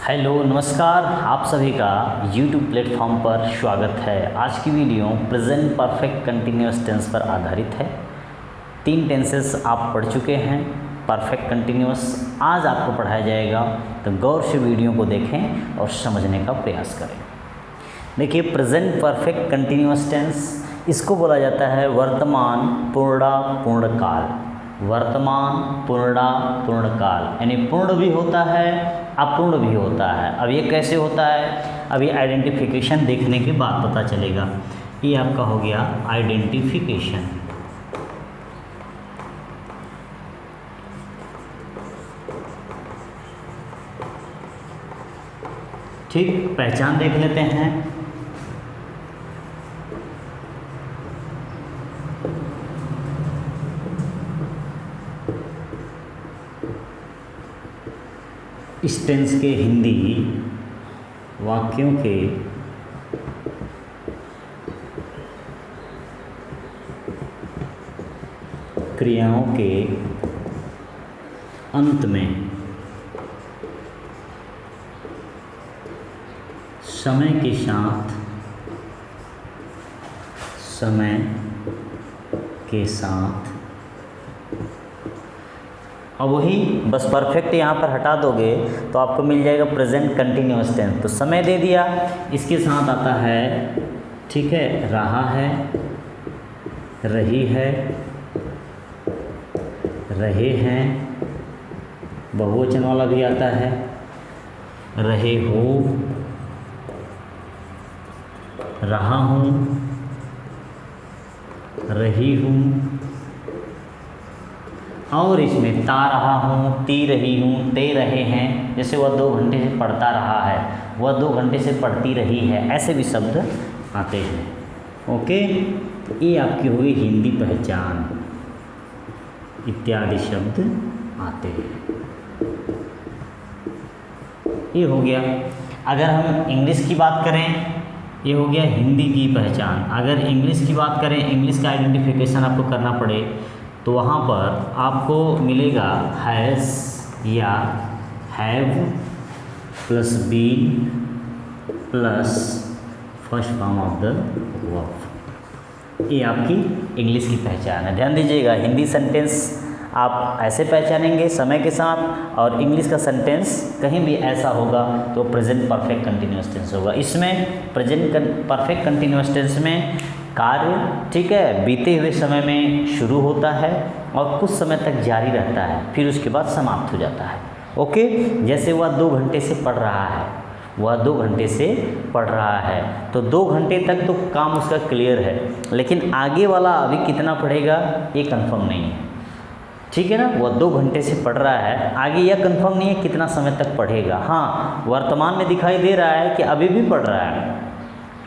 Hello नमस्कार, आप सभी का YouTube प्लेटफॉर्म पर स्वागत है। आज की video present perfect continuous tense पर आधारित है। 3 टेंसेस आप पढ़ चुके हैं परफेक्ट कंटिन्यूअस। आज आपको पढ़ाया जाएगा, तो गौर से वीडियो को देखें और समझने का प्रयास करें। देखिए, प्रेजेंट परफेक्ट कंटिन्यूअस टेंस इसको बोला जाता है वर्तमान पूर्णकाल। वर्तमान पूर्णकाल यानी पूर्ण भी होता है, अपूर्ण भी होता है। अब ये कैसे होता है, अभी आइडेंटिफिकेशन देखने के बाद पता चलेगा। ये आपका हो गया आइडेंटिफिकेशन। ठीक, पहचान देख लेते हैं। इस टेंस के हिंदी वाक्यों के क्रियाओं के अंत में समय के साथ और वही बस परफेक्ट यहाँ पर हटा दोगे तो आपको मिल जाएगा प्रेजेंट कंटिन्यूअस टेंस। तो समय दे दिया, इसके साथ आता है, ठीक है, रहा है, रही है, रहे हैं, बहुवचन वाला भी आता है, रहे हो, रहा हूँ, रही हूँ, और इसमें ता रहा हूँ, ती रही हूँ, ते रहे हैं। जैसे वह 2 घंटे से पढ़ता रहा है, वह 2 घंटे से पढ़ती रही है, ऐसे भी शब्द आते हैं। ओके, ये आपकी हुई हिंदी पहचान, इत्यादि शब्द आते हैं। ये हो गया। अगर हम इंग्लिश की बात करें, ये हो गया हिंदी की पहचान। अगर इंग्लिश की बात करें, इंग्लिश का आइडेंटिफिकेशन आपको करना पड़े तो वहाँ पर आपको मिलेगा हैज़ या have plus been plus first form of the verb. ये आपकी इंग्लिश की पहचान है। ध्यान दीजिएगा, हिंदी सेंटेंस आप ऐसे पहचानेंगे समय के साथ, और इंग्लिश का सेंटेंस कहीं भी ऐसा होगा तो प्रेजेंट परफेक्ट कंटिन्यूअस टेंस होगा। इसमें प्रेजेंट परफेक्ट कंटिन्यूअस टेंस में कार्य, ठीक है, बीते हुए समय में शुरू होता है और कुछ समय तक जारी रहता है, फिर उसके बाद समाप्त हो जाता है। ओके, जैसे वह 2 घंटे से पढ़ रहा है, वह 2 घंटे से पढ़ रहा है, तो 2 घंटे तक तो काम उसका क्लियर है, लेकिन आगे वाला अभी कितना पढ़ेगा ये कंफर्म नहीं है। ठीक है ना, वह 2 घंटे से पढ़ रहा है, आगे यह कंफर्म नहीं है कितना समय तक पढ़ेगा। हाँ, वर्तमान में दिखाई दे रहा है कि अभी भी पढ़ रहा है,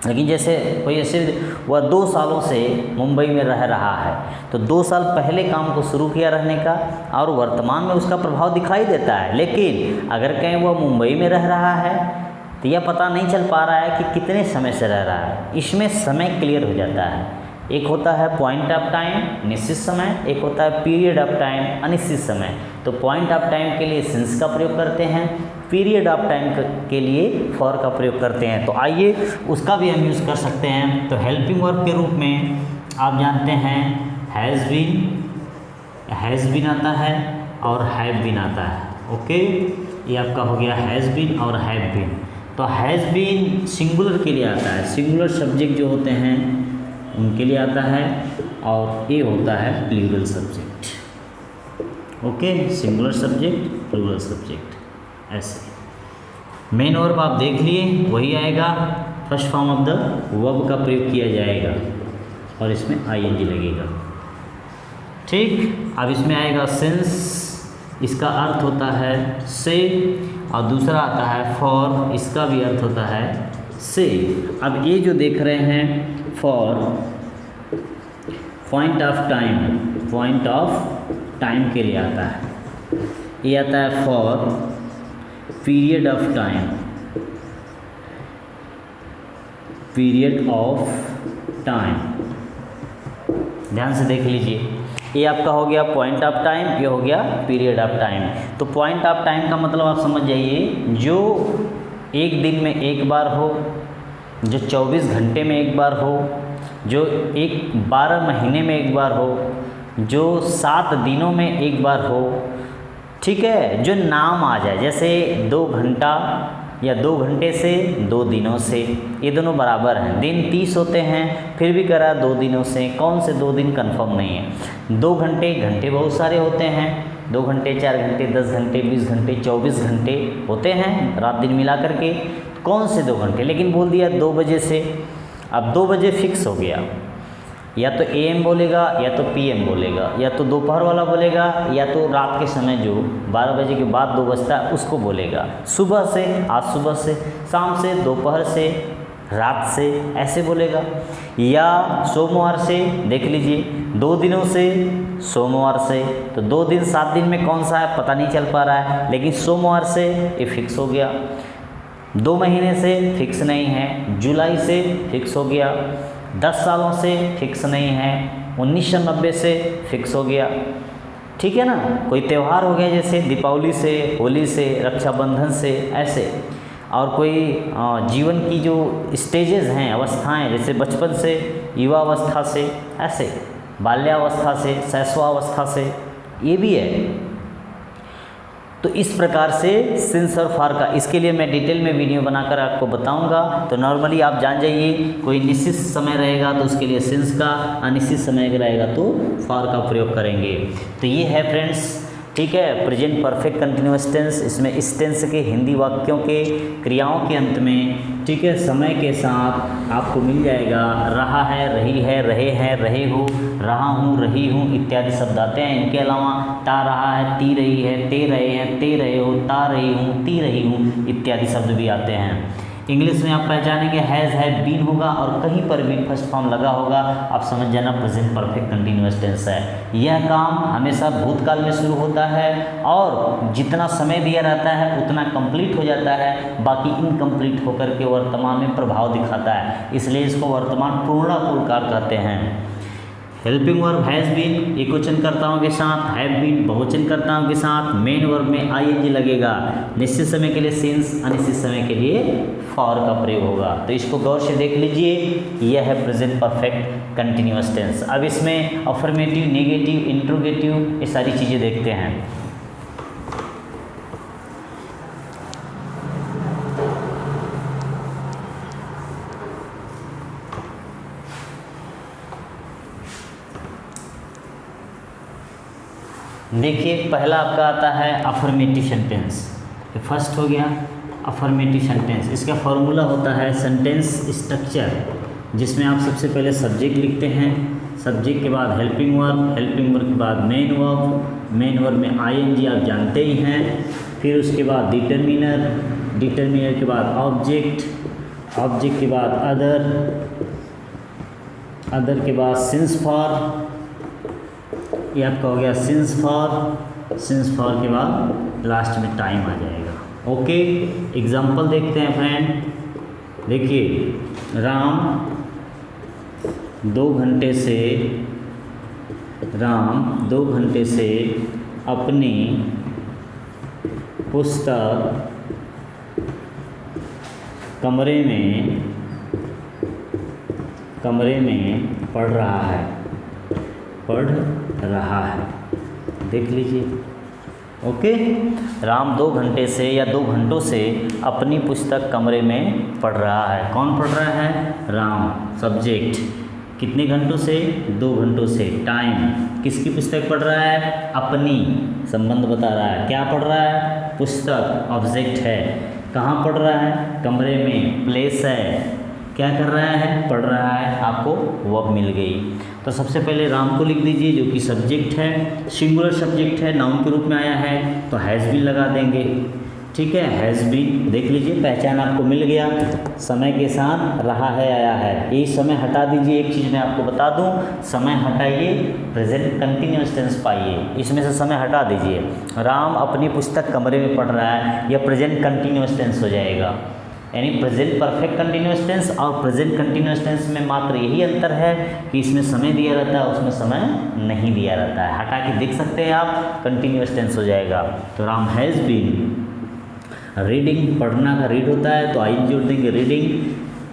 लेकिन जैसे कोई ऐसे वह 2 सालों से मुंबई में रह रहा है, तो 2 साल पहले काम को शुरू किया रहने का, और वर्तमान में उसका प्रभाव दिखाई देता है। लेकिन अगर कहीं वह मुंबई में रह रहा है तो यह पता नहीं चल पा रहा है कि कितने समय से रह रहा है। इसमें समय क्लियर हो जाता है। एक होता है पॉइंट ऑफ टाइम, निश्चित समय, एक होता है पीरियड ऑफ टाइम, अनिश्चित समय। तो पॉइंट ऑफ टाइम के लिए सिंस का प्रयोग करते हैं, पीरियड ऑफ टाइम के लिए फॉर का प्रयोग करते हैं। तो आइए उसका भी हम यूज़ कर सकते हैं। तो हेल्पिंग वर्ब के रूप में आप जानते हैं हैज़ बीन आता है और हैव बीन आता है। ओके, ये आपका हो गया हैज़ बीन और हैव बीन। तो हैज़ बीन सिंगुलर के लिए आता है, सिंगुलर सब्जेक्ट जो होते हैं उनके लिए आता है, और ये होता है plural subject. Okay, singular subject, plural subject, ऐसे। मेन वर्ब आप देख लिए, वही आएगा, first form of the verb का प्रयोग किया जाएगा और इसमें ing लगेगा। ठीक, अब इसमें आएगा सिंस, इसका अर्थ होता है से, और दूसरा आता है फॉर, इसका भी अर्थ होता है से। अब ये जो देख रहे हैं फॉर पॉइंट ऑफ टाइम के लिए आता है। ये आता है फॉर पीरियड ऑफ टाइम। ध्यान से देख लीजिए, ये आपका हो गया पॉइंट ऑफ टाइम, ये हो गया पीरियड ऑफ टाइम। तो पॉइंट ऑफ टाइम का मतलब आप समझ जाइए, जो एक दिन में एक बार हो, जो 24 घंटे में एक बार हो, जो 12 महीने में एक बार हो, जो 7 दिनों में एक बार हो, ठीक है, जो नाम आ जाए, जैसे 2 घंटा या 2 घंटे से 2 दिनों से, ये दोनों बराबर हैं। दिन 30 होते हैं, फिर भी करा 2 दिनों से, कौन से 2 दिन कंफर्म नहीं है। 2 घंटे, घंटे बहुत सारे होते हैं, 2 घंटे, 4 घंटे, 10 घंटे, 20 घंटे, 24 घंटे होते हैं रात दिन मिला करके, कौन से 2 घंटे, लेकिन बोल दिया 2 बजे से। अब 2 बजे फिक्स हो गया, या तो AM बोलेगा या तो PM बोलेगा, या तो दोपहर वाला बोलेगा या तो रात के समय जो 12 बजे के बाद 2 बजता है उसको बोलेगा। सुबह से, आज सुबह से, शाम से, दोपहर से, रात से, ऐसे बोलेगा। या सोमवार से, देख लीजिए 2 दिनों से, सोमवार से, तो 2 दिन 7 दिन में कौन सा है पता नहीं चल पा रहा है, लेकिन सोमवार से ये फिक्स हो गया। 2 महीने से फिक्स नहीं है, जुलाई से फिक्स हो गया, 10 सालों से फिक्स नहीं है, 1990 से फिक्स हो गया, ठीक है ना। कोई त्यौहार हो गया जैसे दीपावली से, होली से, रक्षाबंधन से, ऐसे। और कोई जीवन की जो स्टेजेस हैं, अवस्थाएं, जैसे बचपन से, युवावस्था से, ऐसे, बाल्यावस्था से, शैशवावस्था से, ये भी है। तो इस प्रकार से सिंस और फॉर का, इसके लिए मैं डिटेल में वीडियो बनाकर आपको बताऊंगा। तो नॉर्मली आप जान जाइए, कोई निश्चित समय रहेगा तो उसके लिए सिंस का, अनिश्चित समय रहेगा तो फॉर का प्रयोग करेंगे। तो ये है फ्रेंड्स, ठीक है, प्रेजेंट परफेक्ट कंटिन्यूअस टेंस। इसमें इस टेंस के हिंदी वाक्यों के क्रियाओं के अंत में, ठीक है, समय के साथ आपको मिल जाएगा रहा है, रही है, रहे हैं, रहे हो, रहा हूँ, रही हूँ इत्यादि शब्द आते हैं। इनके अलावा ता रहा है, ती रही है, ते रहे हैं, ते रहे हो, ता रही हूँ, ती रही हूँ इत्यादि शब्द भी आते हैं। इंग्लिश में आप पहचानेंगे हैज़, हैव, बीन होगा और कहीं पर भी फर्स्ट फॉर्म लगा होगा, आप समझ जाना प्रेजेंट परफेक्ट कंटिन्यूअस टेंस है। यह काम हमेशा भूतकाल में शुरू होता है और जितना समय दिया रहता है उतना कंप्लीट हो जाता है, बाकी इनकम्प्लीट होकर के वर्तमान में प्रभाव दिखाता है, इसलिए इसको वर्तमान पूर्णापूर्ण काल कहते हैं। हेल्पिंग वर्ब हैज़ बीन एकवचन कर्ताओं के साथ, हैव बीन बहुवचन कर्ताओं के साथ, मेन वर्ब में ING लगेगा, निश्चित समय के लिए सिंस, अनिश्चित समय के लिए फॉर का प्रयोग होगा। तो इसको गौर से देख लीजिए, यह है प्रेजेंट परफेक्ट कंटिन्यूअस टेंस। अब इसमें अफर्मेटिव, नेगेटिव, इंट्रोगेटिव, ये सारी चीज़ें देखते हैं। देखिए पहला आपका आता है अफर्मेटिव सेंटेंस। फर्स्ट हो गया अफर्मेटिव सेंटेंस। इसका फॉर्मूला होता है सेंटेंस स्ट्रक्चर, जिसमें आप सबसे पहले सब्जेक्ट लिखते हैं, सब्जेक्ट के बाद हेल्पिंग वर्ब, हेल्पिंग वर्ब के बाद मेन वर्ब, मेन वर्ब में ING आप जानते ही हैं, फिर उसके बाद डिटर्मिनर, डिटर्मिनर के बाद ऑब्जेक्ट, ऑब्जेक्ट के बाद अदर, अदर के बाद सिंस फॉर, ये आपका हो गया सिंस फॉर, सिंस फॉर के बाद लास्ट में टाइम आ जाएगा। ओके, एग्जाम्पल देखते हैं फ्रेंड। देखिए राम 2 घंटे से, राम 2 घंटे से अपनी पुस्तक कमरे में पढ़ रहा है, पढ़ रहा है, देख लीजिए। ओके, राम 2 घंटे से या 2 घंटों से अपनी पुस्तक कमरे में पढ़ रहा है। कौन पढ़ रहा है? राम। सब्जेक्ट, कितने घंटों से? 2 घंटों से। टाइम, किसकी पुस्तक पढ़ रहा है? अपनी, संबंध बता रहा है। क्या पढ़ रहा है? पुस्तक, ऑब्जेक्ट है। कहाँ पढ़ रहा है? कमरे में। प्लेस है, क्या कर रहा है? पढ़ रहा है। आपको वर्ब मिल गई। तो सबसे पहले राम को लिख दीजिए जो कि सब्जेक्ट है, सिंगुलर सब्जेक्ट है, नाउन के रूप में आया है तो हैज़ बीन लगा देंगे। ठीक है, हैज़ बीन, देख लीजिए पहचान आपको मिल गया। समय के साथ रहा है आया है, यही समय हटा दीजिए। एक चीज़ मैं आपको बता दूं, समय हटाइए, प्रेजेंट कंटिन्यूअस टेंस पाइए, इसमें से समय हटा दीजिए। राम अपनी पुस्तक कमरे में पढ़ रहा है, यह प्रेजेंट कंटिन्यूअस टेंस हो जाएगा। यानी प्रेजेंट परफेक्ट कंटिन्यूअस टेंस और प्रेजेंट कंटिन्यूअस टेंस में मात्र यही अंतर है कि इसमें समय दिया रहता है, उसमें समय नहीं दिया रहता है। हटा के देख सकते हैं आप, कंटिन्यूअस टेंस हो जाएगा। तो राम हैज़ बीन रीडिंग, पढ़ना का रीड होता है तो आई जोड़ देंगे रीडिंग,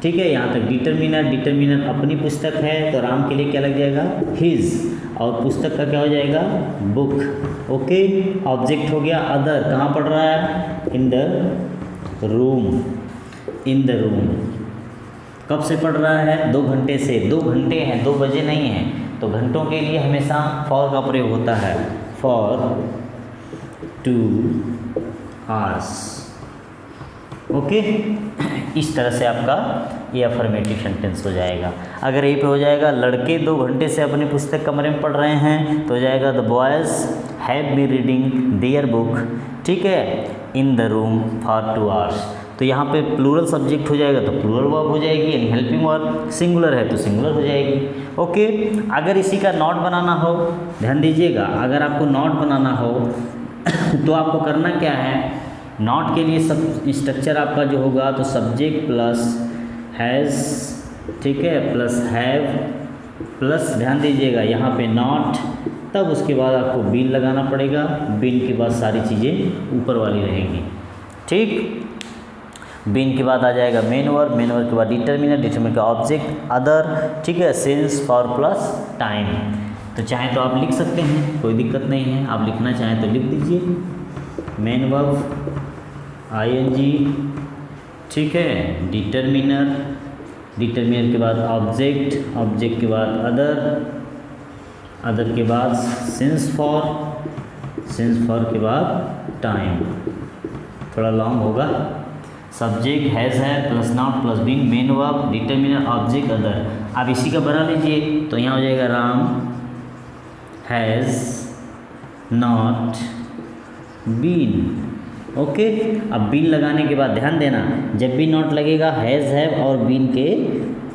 ठीक है। यहाँ तक डिटरमिनर अपनी पुस्तक है तो राम के लिए क्या लग जाएगा, हिज, और पुस्तक का क्या हो जाएगा, बुक, ओके। ऑब्जेक्ट हो गया अदर, कहाँ पढ़ रहा है, in the room, in the room. कब से पढ़ रहा है, 2 घंटे से, 2 घंटे हैं, 2 बजे नहीं है, तो घंटों के लिए हमेशा फॉर का प्रयोग होता है, फॉर 2 hours, ओके। इस तरह से आपका ये अफर्मेटिव सेंटेंस हो जाएगा। अगर यहीं पे हो जाएगा लड़के 2 घंटे से अपनी पुस्तक कमरे में पढ़ रहे हैं तो हो जाएगा the boys have been reading their book, ठीक है, in the room for 2 hours। तो यहाँ पे प्लूरल सब्जेक्ट हो जाएगा तो प्लूरल वर्ब हो जाएगी, यानी हेल्पिंग वर्ब। सिंगुलर है तो सिंगुलर हो जाएगी, ओके। अगर इसी का नॉट बनाना हो, ध्यान दीजिएगा, अगर आपको नॉट बनाना हो तो आपको करना क्या है, नॉट के लिए सब स्ट्रक्चर आपका जो होगा तो सब्जेक्ट प्लस हैज़, ठीक है, प्लस हैव प्लस, ध्यान दीजिएगा यहाँ पे नॉट, तब उसके बाद आपको बीन लगाना पड़ेगा। बीन के बाद सारी चीज़ें ऊपर वाली रहेंगी, ठीक। बीन के बाद आ जाएगा मेन वर्ब, मेन वर्ब के बाद डिटरमिनर का ऑब्जेक्ट अदर, ठीक है, सिंस, फॉर प्लस टाइम। तो चाहे तो आप लिख सकते हैं, कोई दिक्कत नहीं है, आप लिखना चाहें तो लिख दीजिए मेन वर्ब ING, ठीक है, डिटरमिनर के बाद ऑब्जेक्ट, ऑब्जेक्ट के बाद अदर के बाद सिंस फॉर के बाद टाइम। थोड़ा लॉन्ग होगा, सब्जेक्ट हैज़ है plus not plus been, main verb, determiner, object, other. आप इसी का बना लीजिए तो यहाँ हो जाएगा Ram has not been, okay. अब बीन लगाने के बाद ध्यान देना, जब भी नॉट लगेगा हैज़ हैव और बीन के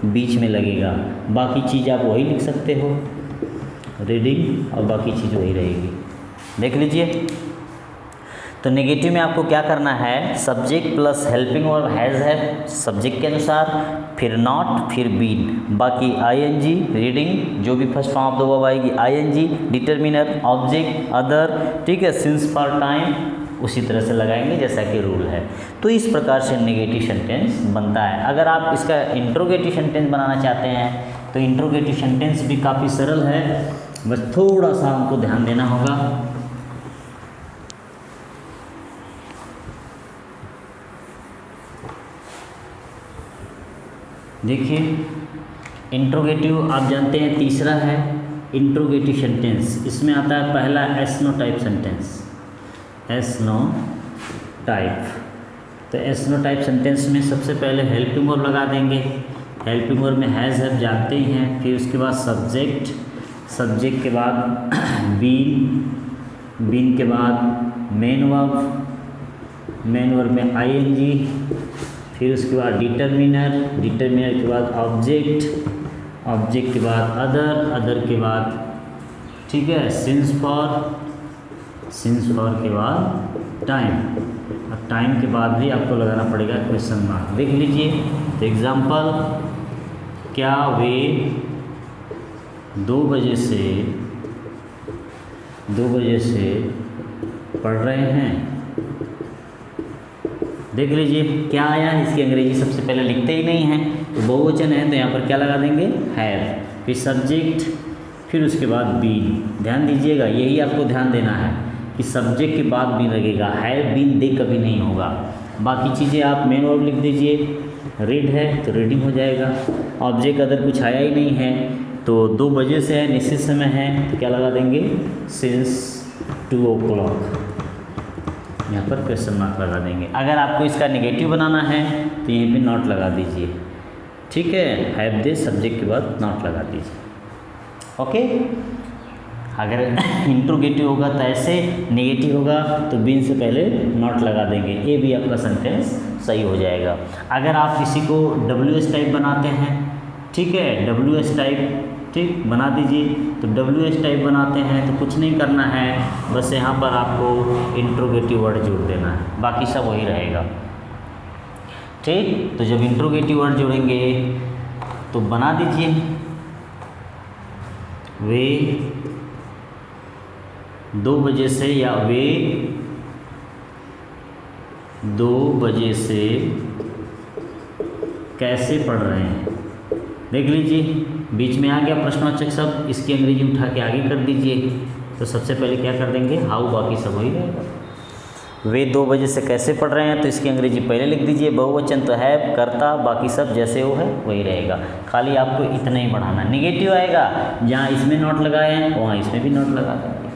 बीच में लगेगा, बाकी चीज़ आप वही लिख सकते हो, रीडिंग, और बाकी चीज़ वही रहेगी, देख लीजिए। तो नेगेटिव में आपको क्या करना है, subject plus helping verb has have subject के अनुसार, फिर नॉट, फिर बीन, बाकी ING रीडिंग, जो भी first form of the verb आएगी ING, डिटरमिनर, ऑब्जेक्ट, अदर, ठीक है, सिंस, फॉर, टाइम, उसी तरह से लगाएंगे जैसा कि रूल है। तो इस प्रकार से नेगेटिव सेंटेंस बनता है। अगर आप इसका इंट्रोगेटिव सेंटेंस बनाना चाहते हैं तो इंट्रोगेटिव सेंटेंस भी काफ़ी सरल है, बस थोड़ा सा हमको ध्यान देना होगा। देखिए, इंट्रोगेटिव आप जानते हैं तीसरा है इंट्रोगेटिव सेंटेंस। इसमें आता है पहला एसनो टाइप सेंटेंस, एसनो टाइप। तो एसनो टाइप सेंटेंस में सबसे पहले हेल्पिंग वर्ब लगा देंगे। हेल्पिंग वर्ब में हैज़ हैव जानते ही हैं, फिर उसके बाद सब्जेक्ट, सब्जेक्ट के बाद बीन, बीन के बाद मेन वर्ब, मेन वर्ब में ING, फिर उसके बाद डिटरमिनर, डिटरमिनर के बाद ऑब्जेक्ट, ऑब्जेक्ट के बाद अदर, अदर के बाद, ठीक है, सिंस फॉर, सिंस फॉर के बाद टाइम, और टाइम के बाद भी आपको लगाना पड़ेगा क्वेश्चन मार्क। देख लीजिए, तो एग्जाम्पल, क्या वे 2 बजे से पढ़ रहे हैं। देख लीजिए क्या आया है, इसकी अंग्रेजी सबसे पहले लिखते ही नहीं हैं, तो बहुवचन है तो यहाँ पर क्या लगा देंगे, हैव, फिर सब्जेक्ट, फिर उसके बाद बीन। ध्यान दीजिएगा, यही आपको ध्यान देना है कि सब्जेक्ट के बाद बीन लगेगा, हैव बीन दे कभी नहीं होगा। बाकी चीज़ें आप मेन वर्ब लिख दीजिए, रीड है तो रीडिंग हो जाएगा, ऑब्जेक्ट अदर कुछ आया ही नहीं है तो 2 बजे से है, निश्चित समय है तो क्या लगा देंगे, सिंस 2 o'clock, यहाँ पर क्वेश्चन मार्क लगा देंगे। अगर आपको इसका नेगेटिव बनाना है तो यहीं पे नॉट लगा दीजिए, ठीक है, हैव दे सब्जेक्ट के बाद नॉट लगा दीजिए, ओके। अगर इंट्रोगेटिव होगा तो ऐसे, नेगेटिव होगा तो बीन से पहले नॉट लगा देंगे, ये भी आपका सेंटेंस सही हो जाएगा। अगर आप किसी को WS टाइप बनाते हैं, ठीक है, WS टाइप, ठीक, बना दीजिए। तो WS टाइप बनाते हैं तो कुछ नहीं करना है, बस यहाँ पर आपको इंट्रोगेटिव वर्ड जोड़ देना है, बाकी सब वही रहेगा। ठीक। तो जब इंट्रोगेटिव वर्ड जोड़ेंगे तो बना दीजिए, वे 2 बजे से, या वे 2 बजे से कैसे पढ़ रहे हैं। देख लीजिए बीच में आ गया प्रश्नवाचक शब्द, इसकी अंग्रेजी उठा के आगे कर दीजिए। तो सबसे पहले क्या कर देंगे, हाउ, बाकी सब वही रहेगा। वे 2 बजे से कैसे पढ़ रहे हैं, तो इसकी अंग्रेजी पहले लिख दीजिए। बहुवचन तो है, कर्ता, बाकी सब जैसे वो है वही रहेगा। खाली आपको इतना ही बढ़ाना। निगेटिव आएगा, जहाँ इसमें नोट लगाए हैं वहाँ इसमें भी नोट लगा देंगे।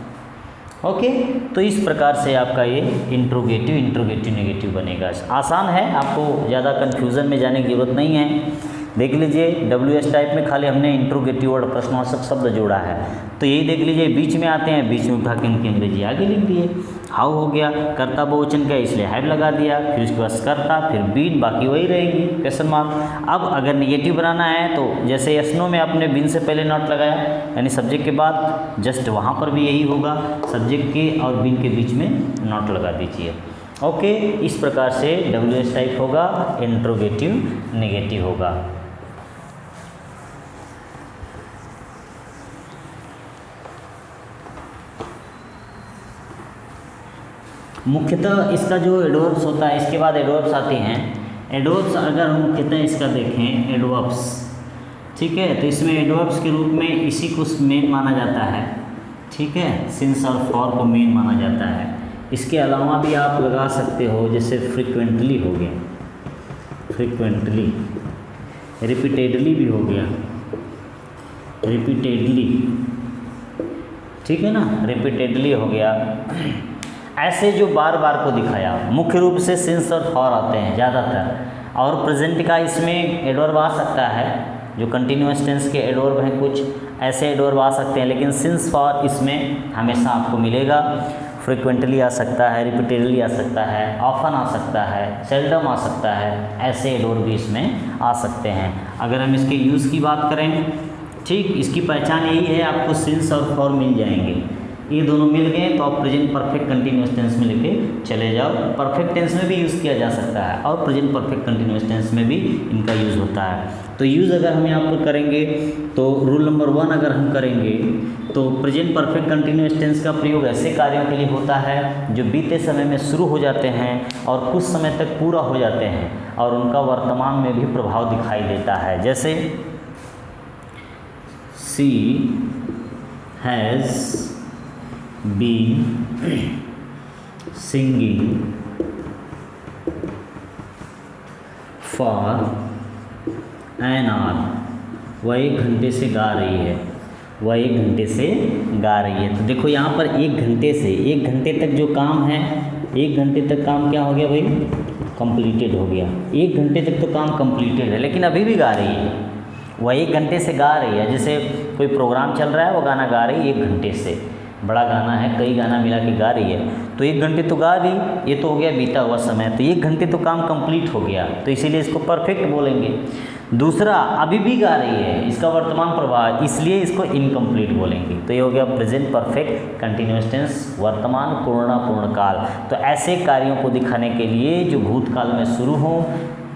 ओके, तो इस प्रकार से आपका ये इंट्रोगेटिव नेगेटिव बनेगा। आसान है, आपको ज़्यादा कन्फ्यूज़न में जाने की जरूरत नहीं है। देख लीजिए WH टाइप में खाली हमने इंट्रोगेटिव वर्ड प्रश्नवाचक शब्द जोड़ा है, तो यही देख लीजिए बीच में आते हैं, बीच में उठा के उनकी अंग्रेजी आगे लिख दिए। हाउ हो गया, कर्ता बहुवचन का इसलिए हैव लगा दिया, फिर उसके बाद कर्ता, फिर बीन, बाकी वही रहेगी क्वेश्चन मार्क। अब अगर निगेटिव बनाना है तो जैसे यशनो में आपने बीन से पहले नोट लगाया, यानी सब्जेक्ट के बाद, जस्ट वहाँ पर भी यही होगा, सब्जेक्ट के और बीन के बीच में नोट लगा दीजिए। ओके, इस प्रकार से WH टाइप होगा, इंट्रोगेटिव नेगेटिव होगा। मुख्यतः इसका जो एडवर्ब्स होता है, इसके बाद एडवर्ब्स आते हैं। एडवर्ब्स अगर हम मुख्यतः इसका देखें, एडवर्ब्स, ठीक है, तो इसमें एडवर्ब्स के रूप में इसी को मेन माना जाता है, ठीक है, सिंस और फॉर को मेन माना जाता है। इसके अलावा भी आप लगा सकते हो, जैसे फ्रिक्वेंटली हो गया, फ्रिक्वेंटली, रिपीटेडली भी हो गया, रिपीटेडली, ठीक है ना, रिपीटेडली हो गया। ऐसे जो बार बार को दिखाया, मुख्य रूप से सिंस और फॉर आते हैं ज़्यादातर, और प्रेजेंट का इसमें एडवर्ब आ सकता है, जो कंटिन्यूअस टेंस के एडवर्ब हैं कुछ ऐसे एडवर्ब आ सकते हैं, लेकिन सिंस फॉर इसमें हमेशा आपको मिलेगा। फ्रिक्वेंटली आ सकता है, रिपीटेडली आ सकता है, ऑफन आ सकता है, सेल्डम आ सकता है, ऐसे एडवर्ब भी इसमें आ सकते हैं। अगर हम इसके यूज़ की बात करें, ठीक, इसकी पहचान यही है, आपको सिंस और फॉर मिल जाएंगे। ये दोनों मिल गए तो आप प्रेजेंट परफेक्ट कंटिन्यूअस टेंस में लेके चले जाओ। परफेक्ट टेंस में भी यूज़ किया जा सकता है और प्रेजेंट परफेक्ट कंटिन्यूअस टेंस में भी इनका यूज़ होता है। तो यूज़ अगर हम यहाँ पर करेंगे तो रूल नंबर 1 अगर हम करेंगे तो प्रेजेंट परफेक्ट कंटिन्यूअस टेंस का प्रयोग ऐसे कार्यों के लिए होता है जो बीते समय में शुरू हो जाते हैं और कुछ समय तक पूरा हो जाते हैं और उनका वर्तमान में भी प्रभाव दिखाई देता है। जैसे सी has been singing for an hour, वह 1 घंटे से गा रही है, वह 1 घंटे से गा रही है। तो देखो यहाँ पर 1 घंटे से 1 घंटे तक जो काम है, 1 घंटे तक काम क्या हो गया भाई, कंप्लीटेड हो गया। 1 घंटे तक तो काम कंप्लीटेड है, लेकिन अभी भी गा रही है, वह 1 घंटे से गा रही है। जैसे कोई प्रोग्राम चल रहा है, वो गाना गा रही है 1 घंटे से, बड़ा गाना है, कई गाना मिला के गा रही है, तो 1 घंटे तो गा रही, ये तो हो गया बीता हुआ समय, तो 1 घंटे तो काम कंप्लीट हो गया, तो इसीलिए इसको परफेक्ट बोलेंगे। दूसरा, अभी भी गा रही है, इसका वर्तमान प्रभाव, इसलिए इसको इनकम्प्लीट बोलेंगे। तो ये हो गया प्रेजेंट परफेक्ट कंटिन्यूअस टेंस, वर्तमान पूर्ण काल। तो ऐसे कार्यों को दिखाने के लिए जो भूतकाल में शुरू हो,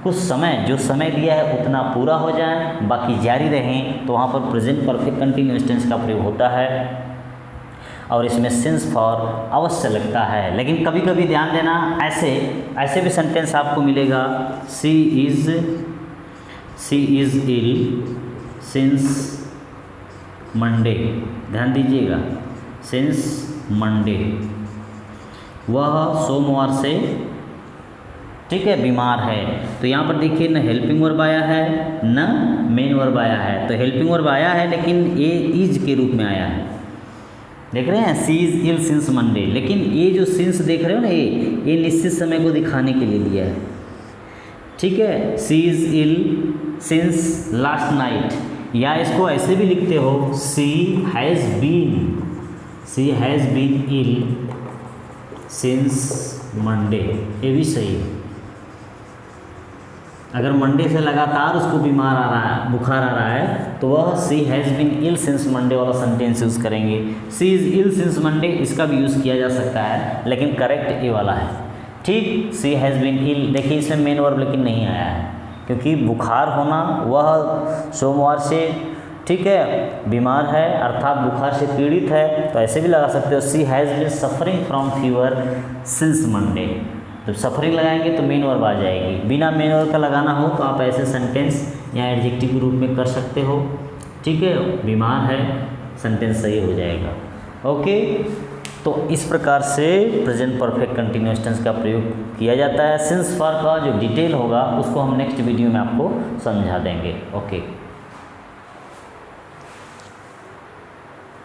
कुछ समय, जो समय दिया है उतना पूरा हो जाए, बाकी जारी रहें, तो वहाँ पर प्रेजेंट परफेक्ट कंटिन्यूअस टेंस का प्रयोग होता है और इसमें सिंस फॉर अवश्य लगता है। लेकिन कभी कभी ध्यान देना, ऐसे भी सेंटेंस आपको मिलेगा, सी इज़ इल सिंस मंडे, ध्यान दीजिएगा, सिंस मंडे, वह सोमवार से, ठीक है, बीमार है। तो यहाँ पर देखिए न हेल्पिंग वर्ब आया है न मेन वर्ब आया है। तो हेल्पिंग वर्ब आया है लेकिन ये इज के रूप में आया है, देख रहे हैं, सी इज़ इल सिंस मंडे, लेकिन ये जो सिंस देख रहे हो ना, ये निश्चित समय को दिखाने के लिए दिया है, ठीक है। She is ill since last night, या इसको ऐसे भी लिखते हो, she has been ill since Monday, ये भी सही है। अगर मंडे से लगातार उसको बीमार आ रहा है, बुखार आ रहा है, तो वह she has been ill since Monday वाला सेंटेंस यूज़ करेंगे। She is ill since Monday, इसका भी यूज़ किया जा सकता है, लेकिन करेक्ट ये वाला है, ठीक। सी हैज़ बीन इल, देखिए इसमें मेन वर्ब लेकिन नहीं आया है, क्योंकि बुखार होना वह सोमवार से, ठीक है, बीमार है अर्थात बुखार से पीड़ित है, तो ऐसे भी लगा सकते हो she has been suffering from fever since Monday. जब सफरिंग लगाएंगे तो मेन वर्ब आ जाएगी। बिना मेन वर्ब का लगाना हो तो आप ऐसे सेंटेंस या एडजेक्टिव के रूप में कर सकते हो, ठीक है, बीमार है, सेंटेंस सही हो जाएगा। ओके, तो इस प्रकार से प्रेजेंट परफेक्ट कंटिन्यूअस टेंस का प्रयोग किया जाता है। सिंस फॉर का जो डिटेल होगा उसको हम नेक्स्ट वीडियो में आपको समझा देंगे। ओके।